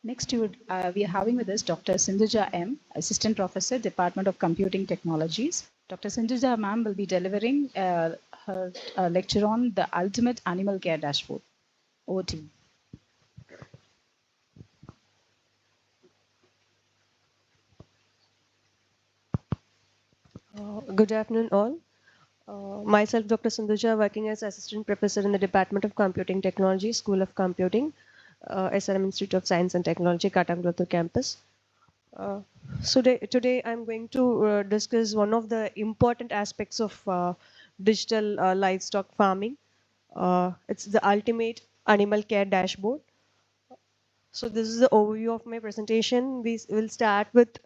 Next, we are having with us Dr. Sindhuja M., Assistant Professor, Department of Computing Technologies. Dr. Sindhuja ma'am will be delivering her lecture on the ultimate animal care dashboard. Over to you. Good afternoon, all. Myself, Dr. Sindhuja, working as Assistant Professor in the Department of Computing Technology, School of Computing, SRM Institute of Science and Technology, Katamglattur campus. Today I'm going to discuss one of the important aspects of digital livestock farming. It's the ultimate animal care dashboard. So this is the overview of my presentation. We will start with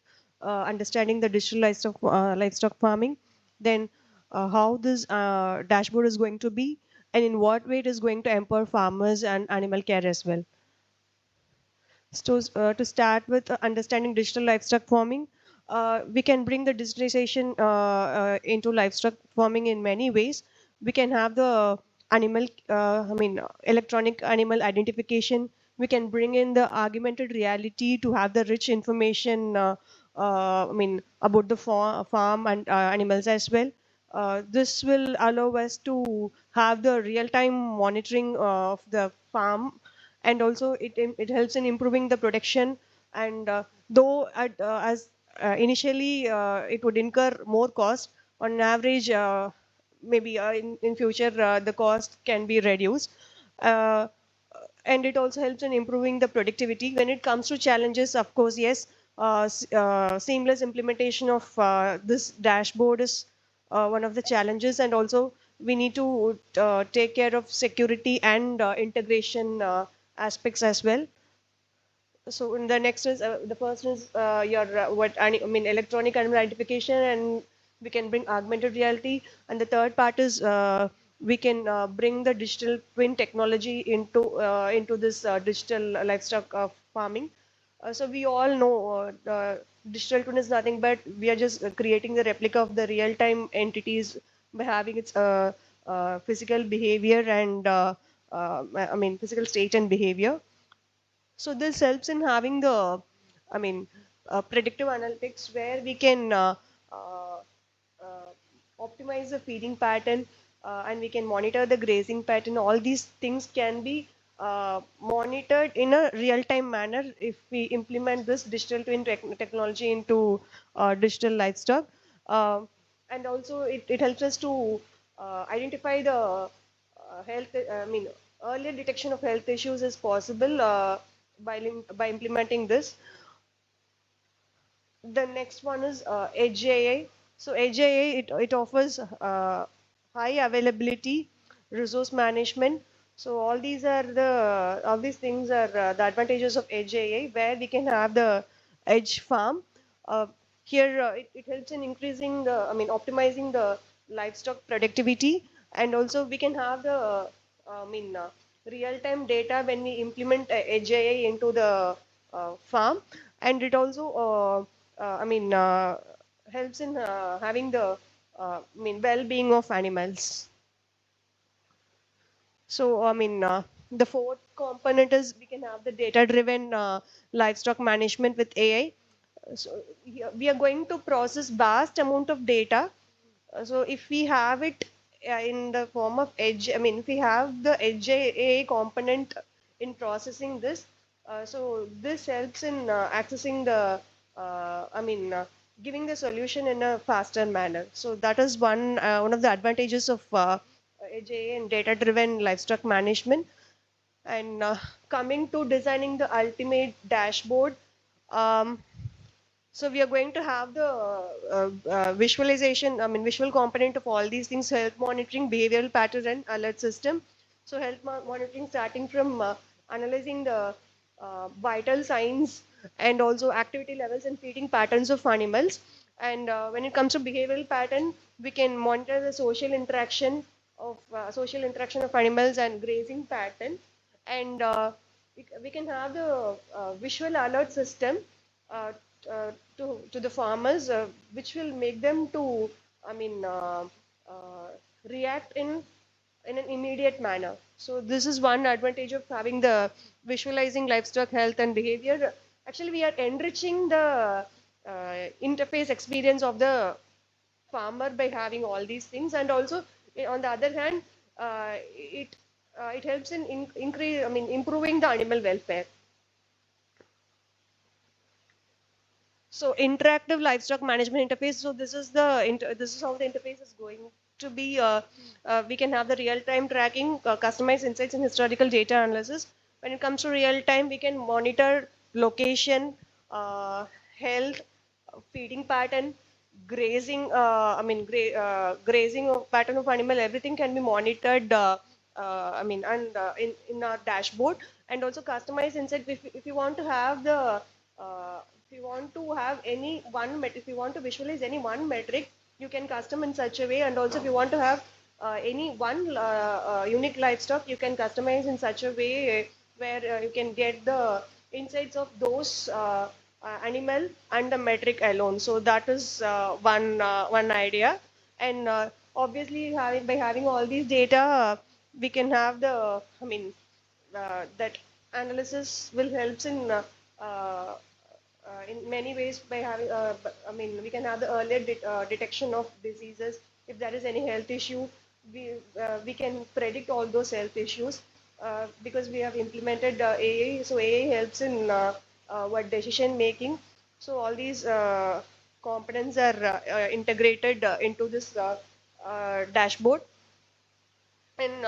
understanding the digital livestock farming, then how this dashboard is going to be, and in what way it is going to empower farmers and animal care as well. So to start with understanding digital livestock farming, we can bring the digitalization into livestock farming in many ways. We can have the electronic animal identification. We can bring in the augmented reality to have the rich information, about the farm and animals as well. This will allow us to have the real-time monitoring of the farm, and also it helps in improving the production. And though as initially it would incur more cost, on average maybe in future the cost can be reduced. uh, and it also helps in improving the productivity. When it comes to challenges, of course, yes, seamless implementation of this dashboard is one of the challenges, and also we need to take care of security and integration aspects as well. So in the next is the first is your electronic animal identification, and we can bring augmented reality. And the third part is we can bring the digital twin technology into this digital livestock farming. So we all know digital twin is nothing but we are just creating the replica of the real time entities by having its physical behavior and physical state and behavior. So this helps in having the, I mean, predictive analytics, where we can uh, optimize the feeding pattern, and we can monitor the grazing pattern. All these things can be monitored in a real-time manner if we implement this digital twin technology into digital livestock. And also it helps us to identify the earlier detection of health issues is possible by implementing this. The next one is Edge AI. So Edge AI, it offers high availability, resource management. So all these things are the advantages of Edge AI, where we can have the edge farm. Uh, Here it helps in increasing the, optimizing the livestock productivity, and also we can have the real-time data when we implement Edge AI into the farm. And it also helps in having the well-being of animals. So the fourth component is we can have the data-driven livestock management with AI. So here we are going to process vast amount of data. So if we have it in the form of edge, if we have the edge AI component in processing this, so this helps in accessing the, giving the solution in a faster manner. So that is one of the advantages of edge AI and data-driven livestock management. And coming to designing the ultimate dashboard, um, so we are going to have the visualization, visual component of all these things: health monitoring, behavioral pattern, and alert system. So health monitoring, starting from analyzing the vital signs and also activity levels and feeding patterns of animals. And when it comes to behavioral pattern, we can monitor the social interaction of animals and grazing pattern. And we can have the visual alert system uh, to the farmers, which will make them to, I mean, uh, react in in an immediate manner. So this is one advantage of having the visualizing livestock health and behavior. Actually, we are enriching the interface experience of the farmer by having all these things, and also on the other hand, it helps in increase. I mean, improving the animal welfare. So interactive livestock management interface. So this is this is how the interface is going to be. We can have the real-time tracking, customized insights, and historical data analysis. When it comes to real-time, we can monitor location, health, feeding pattern, grazing. Grazing pattern of animal. Everything can be monitored. In our dashboard, and also customized insight. If you want to have the if you want to have any one if you want to visualize any one metric, you can custom in such a way. And also if you want to have any one unique livestock, you can customize in such a way where you can get the insights of those animal and the metric alone. So that is one idea. And obviously by having all these data, we can have the that analysis will helps in many ways by having we can have the earlier detection of diseases. If there is any health issue, we can predict all those health issues because we have implemented AI. So AI helps in what decision making. So all these components are integrated into this dashboard. And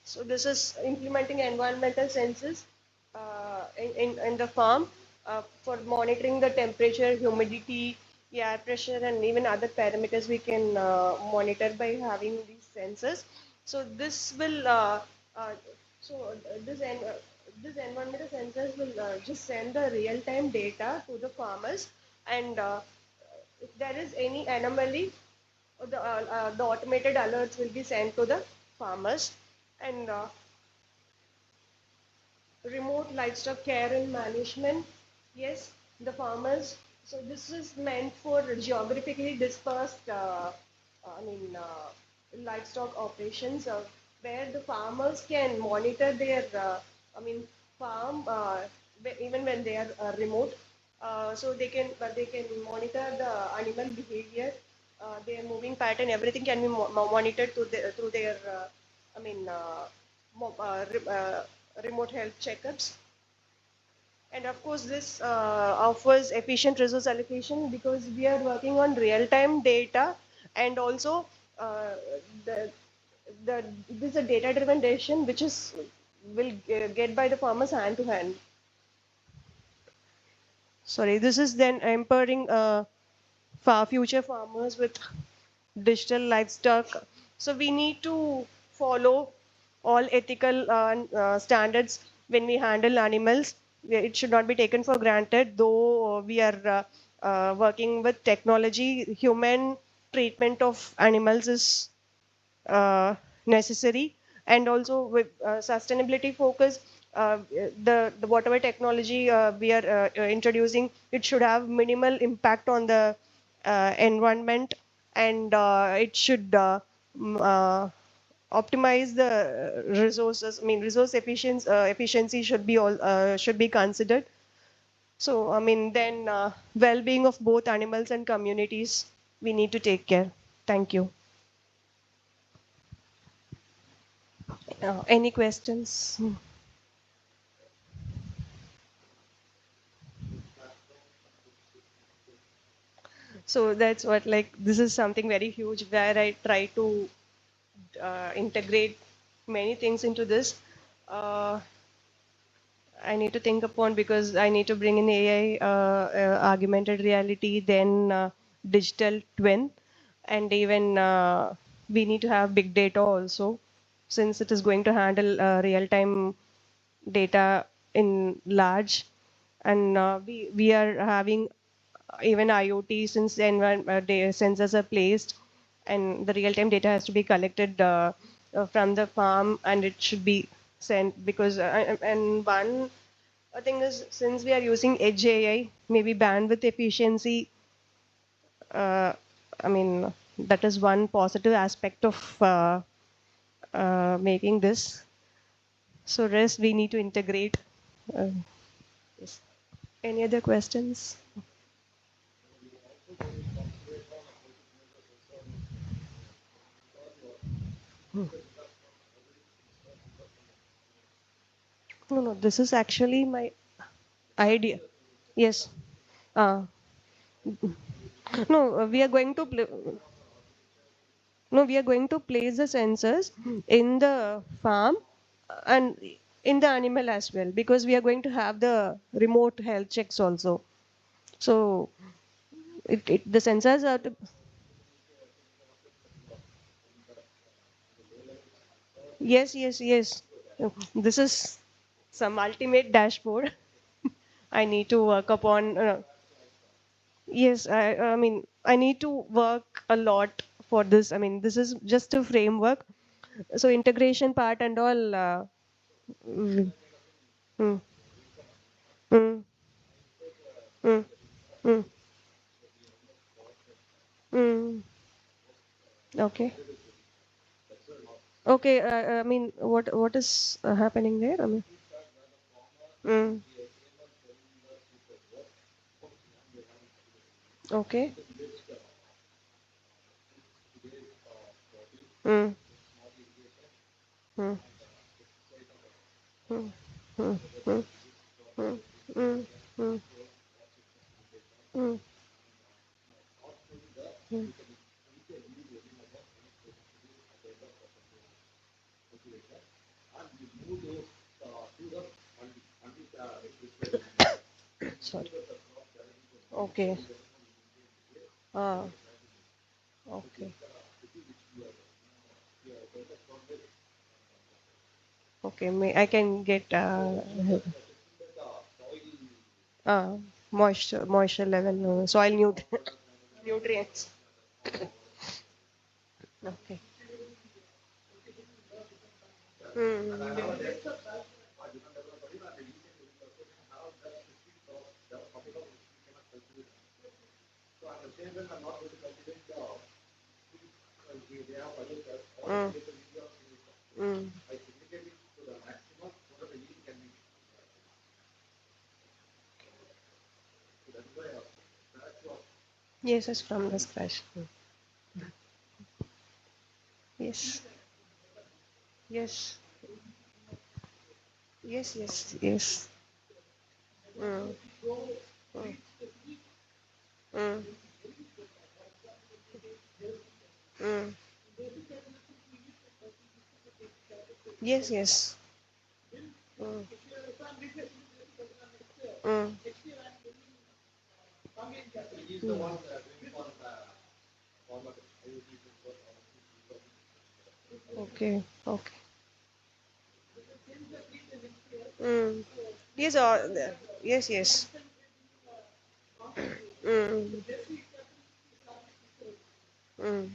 so this is implementing environmental sensors in the farm for monitoring the temperature, humidity, air pressure, and even other parameters we can monitor by having these sensors. So this will so this en this environmental sensors will just send the real-time data to the farmers, and if there is any anomaly, the automated alerts will be sent to the farmers. And remote livestock care and management. Yes, the farmers. So this is meant for geographically dispersed, livestock operations, where the farmers can monitor their, farm even when they are remote. So they can monitor the animal behavior, their moving pattern. Everything can be monitored through their, I mean, mo- re- remote health checkups. And of course, this offers efficient resource allocation because we are working on real-time data, and also uh, the this is a data-driven decision which is will get by the farmers hand to hand. Sorry, this is then empowering future farmers with digital livestock. So we need to follow all ethical standards when we handle animals. It should not be taken for granted, though we are working with technology. Human treatment of animals is necessary, and also with sustainability focus. The whatever technology we are introducing, it should have minimal impact on the environment, and it should optimize the resources. I mean, resource efficiency should be considered. So, I mean, then well-being of both animals and communities, we need to take care. Thank you. Any questions? So that's what, like, this is something very huge where I try to integrate many things into this. Uh, I need to think upon because I need to bring in AI, augmented reality, then digital twin, and even we need to have big data also, since it is going to handle real-time data in large. And we are having even IoT, since the sensors are placed, and the real-time data has to be collected from the farm, and it should be sent. Because and one thing is, since we are using edge AI, maybe bandwidth efficiency, uh, I mean, that is one positive aspect of making this. So rest we need to integrate. Yes. Any other questions? No, no, this is actually my idea. Yes. Uh, no, we are going to play. No, we are going to place the sensors in the farm and in the animal as well, because we are going to have the remote health checks also. So the sensors are to, yes, yes, yes. This is some ultimate dashboard. I need to work upon. Yes, I mean, I need to work a lot for this. I mean, this is just a framework. So integration part and all. Mm, mm, mm, mm, mm, mm. Okay. Okay. I mean, what is happening there? I mean, mm, okay. Mm, mm, mm, mm, mm, mm, mm, mm, mm, mm. Sorry. Okay. Ah. Okay. Okay. May I can get uh, moisture level, soil nutrients. Okay. Mm. Mm. Mm. Yes, it's from the scratch. Mm. Yes. Yes. Yes. Yes. Yes. Mm. Mm. Mm. Mm. Yes. Yes. Mm. Mm. Mm. Okay. Okay. Mm. Yes. Yes. Yes. Mm. Mm.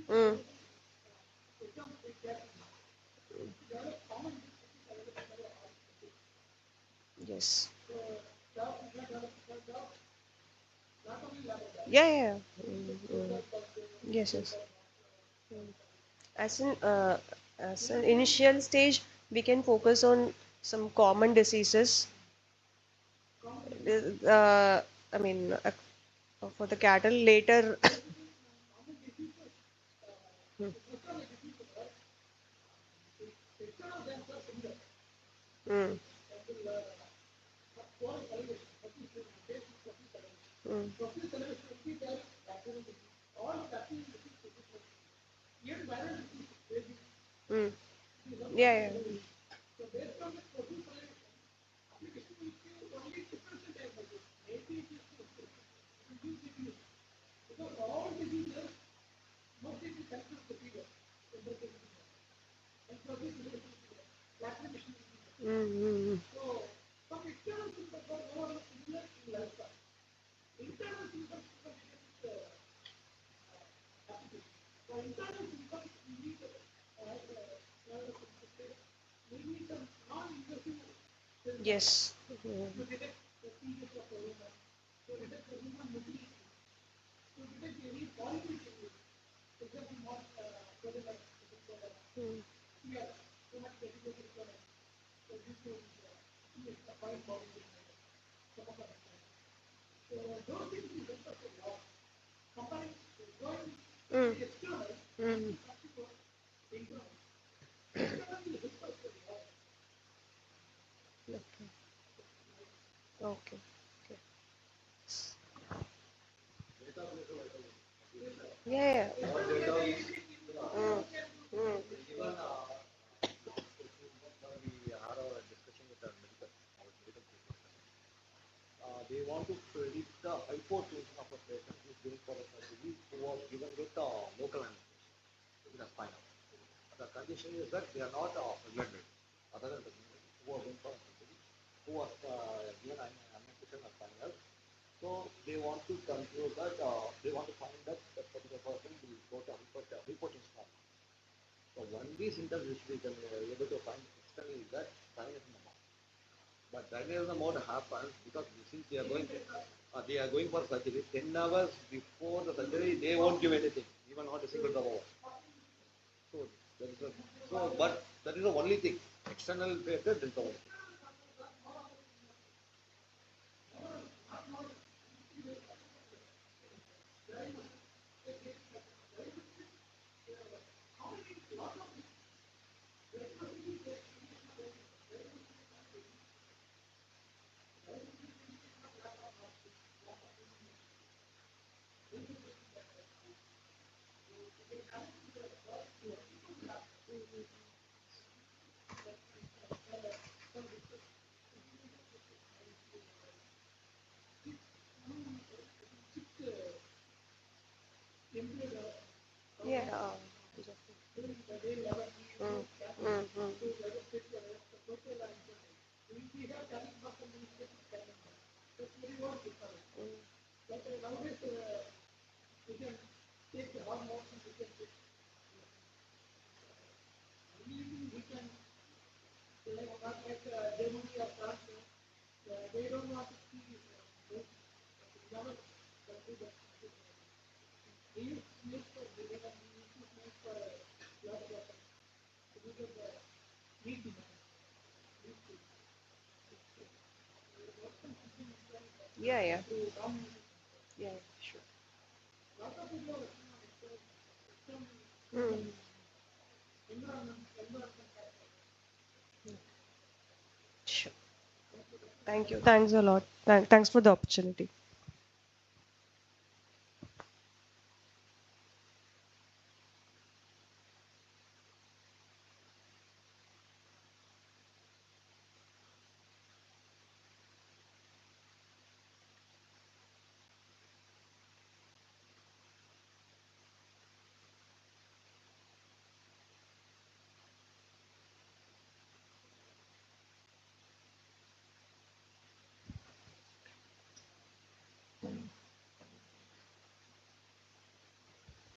Mm. Yes. Yeah. Yeah. Yeah. Mm. Mm. Yes. Yes. As an as an initial stage, we can focus on some common diseases. I mean, for the cattle later. Mm, mm, mm. Yeah, yeah. Mm, mm, mm. Yes. Mm, Mm. Mm. Mm. Okay. Okay. Okay. Yeah. Yeah. Mm. Mm. We had a discussion with our medical people. They want to predict the hypotension of a patient who is going for a surgery who was given with local anesthesia in the spinal. The condition is that they are not regulated. Other than the who are going for a surgery, who was given an anesthesia in the spinal. So they want to conclude that they want to find that that particular person will go to hypotension. So one of these symptoms which we can able to find externally is that sinus in the mouth. But diarrhea mode happens because since they are going for surgery 10 hours before the surgery, they won't give anything, even not a single drop of water. So that is but that is the only thing. External factor is the only thing. Yeah. Mm. Mm. Mm. Yeah. Yeah. Yeah. Sure. Mm. Sure. Thank you. Thanks a lot. Thanks for the opportunity.